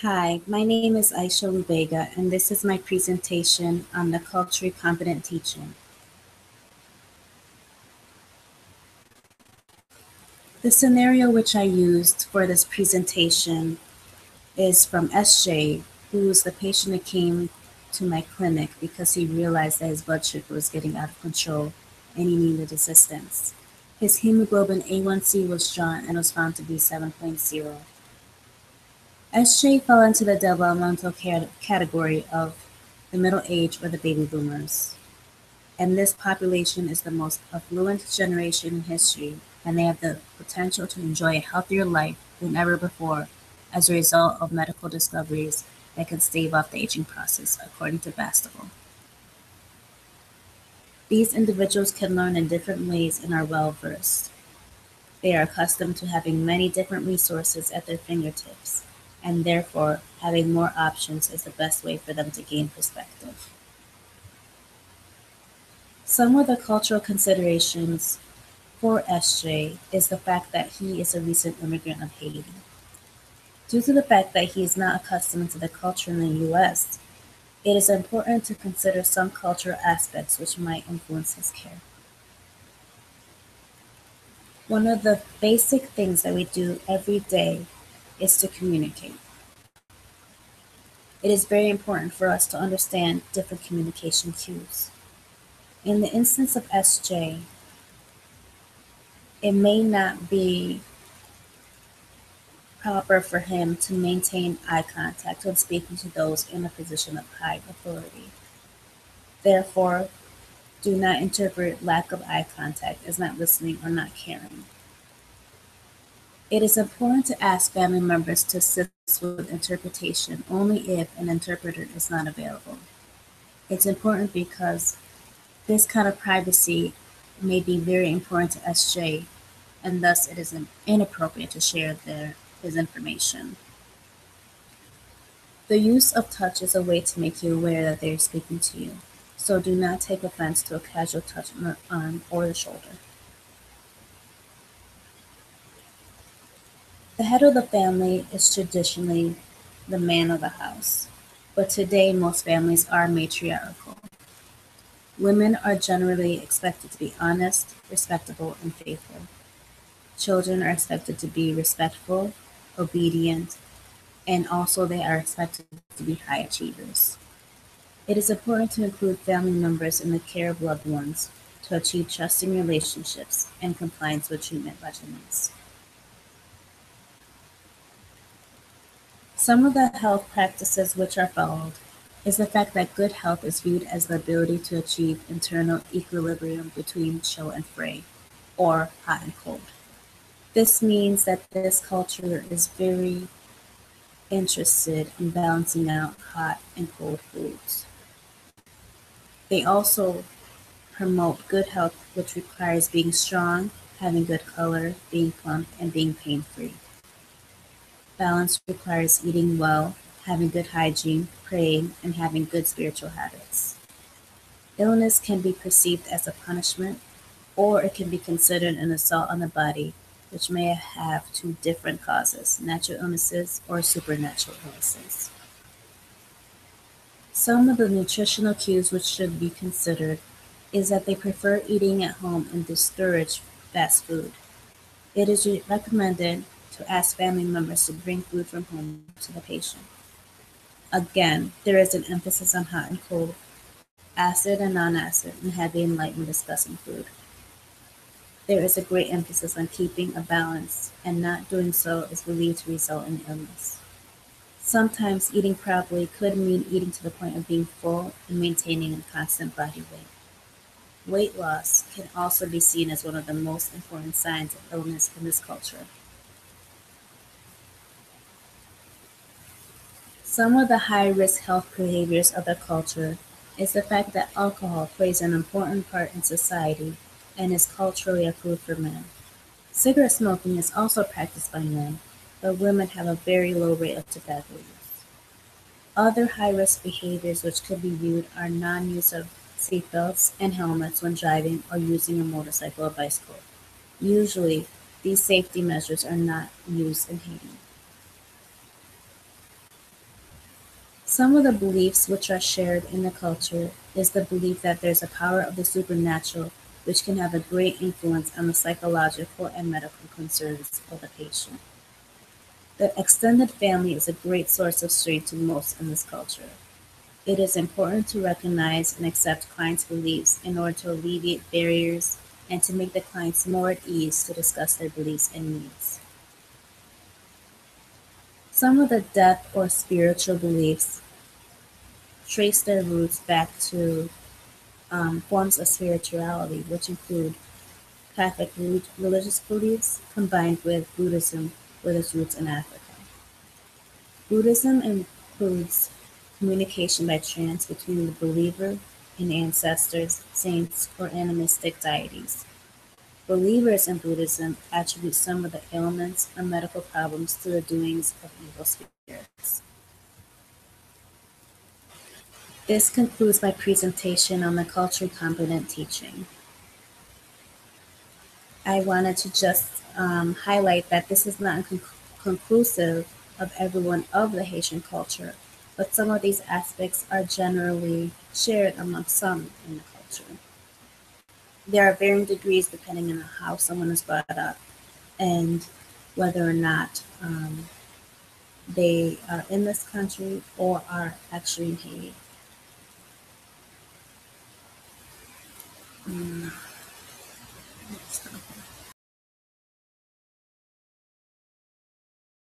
Hi, my name is Aisha Lubega, and this is my presentation on the culturally competent teaching. The scenario which I used for this presentation is from SJ, who was the patient that came to my clinic because he realized that his blood sugar was getting out of control and he needed assistance. His hemoglobin A1C was drawn and was found to be 7.0. SJ fell into the developmental category of the middle age or the baby boomers. And this population is the most affluent generation in history, and they have the potential to enjoy a healthier life than ever before as a result of medical discoveries that can stave off the aging process, according to Bastable. These individuals can learn in different ways and are well versed. They are accustomed to having many different resources at their fingertips, and therefore having more options is the best way for them to gain perspective. Some of the cultural considerations for SJ is the fact that he is a recent immigrant of Haiti. Due to the fact that he is not accustomed to the culture in the US, it is important to consider some cultural aspects which might influence his care. One of the basic things that we do every day is to communicate. It is very important for us to understand different communication cues. In the instance of SJ, it may not be proper for him to maintain eye contact when speaking to those in a position of high authority. Therefore, do not interpret lack of eye contact as not listening or not caring. It is important to ask family members to assist with interpretation only if an interpreter is not available. It's important because this kind of privacy may be very important to SJ, and thus it is inappropriate to share his information. The use of touch is a way to make you aware that they are speaking to you, so do not take offense to a casual touch on the arm or the shoulder. The head of the family is traditionally the man of the house, but today most families are matriarchal. Women are generally expected to be honest, respectable, and faithful. Children are expected to be respectful, obedient, and also they are expected to be high achievers. It is important to include family members in the care of loved ones to achieve trusting relationships and compliance with treatment regimens. Some of the health practices which are followed is the fact that good health is viewed as the ability to achieve internal equilibrium between chill and fray, or hot and cold. This means that this culture is very interested in balancing out hot and cold foods. They also promote good health, which requires being strong, having good color, being plump, and being pain-free. Balance requires eating well, having good hygiene, praying, and having good spiritual habits. Illness can be perceived as a punishment, or it can be considered an assault on the body, which may have two different causes, natural illnesses or supernatural illnesses. Some of the nutritional cues which should be considered is that they prefer eating at home and discourage fast food. It is recommended to ask family members to bring food from home to the patient. Again, there is an emphasis on hot and cold, acid and non-acid, and heavy and light when discussing food. There is a great emphasis on keeping a balance, and not doing so is believed to result in illness. Sometimes eating properly could mean eating to the point of being full and maintaining a constant body weight. Weight loss can also be seen as one of the most important signs of illness in this culture. Some of the high-risk health behaviors of the culture is the fact that alcohol plays an important part in society and is culturally approved for men. Cigarette smoking is also practiced by men, but women have a very low rate of tobacco use. Other high-risk behaviors which could be viewed are non-use of seatbelts and helmets when driving or using a motorcycle or bicycle. Usually, these safety measures are not used in Haiti. Some of the beliefs which are shared in the culture is the belief that there's a power of the supernatural which can have a great influence on the psychological and medical concerns of the patient. The extended family is a great source of strength to most in this culture. It is important to recognize and accept clients' beliefs in order to alleviate barriers and to make the clients more at ease to discuss their beliefs and needs. Some of the death or spiritual beliefs trace their roots back to forms of spirituality, which include Catholic religious beliefs combined with Buddhism with its roots in Africa. Buddhism includes communication by trance between the believer and ancestors, saints, or animistic deities. Believers in Buddhism attribute some of the ailments or medical problems to the doings of evil spirits. This concludes my presentation on the culturally competent teaching. I wanted to just highlight that this is not conclusive of everyone of the Haitian culture, but some of these aspects are generally shared among some in the culture. There are varying degrees depending on how someone is brought up and whether or not they are in this country or are actually in Haiti. Mm.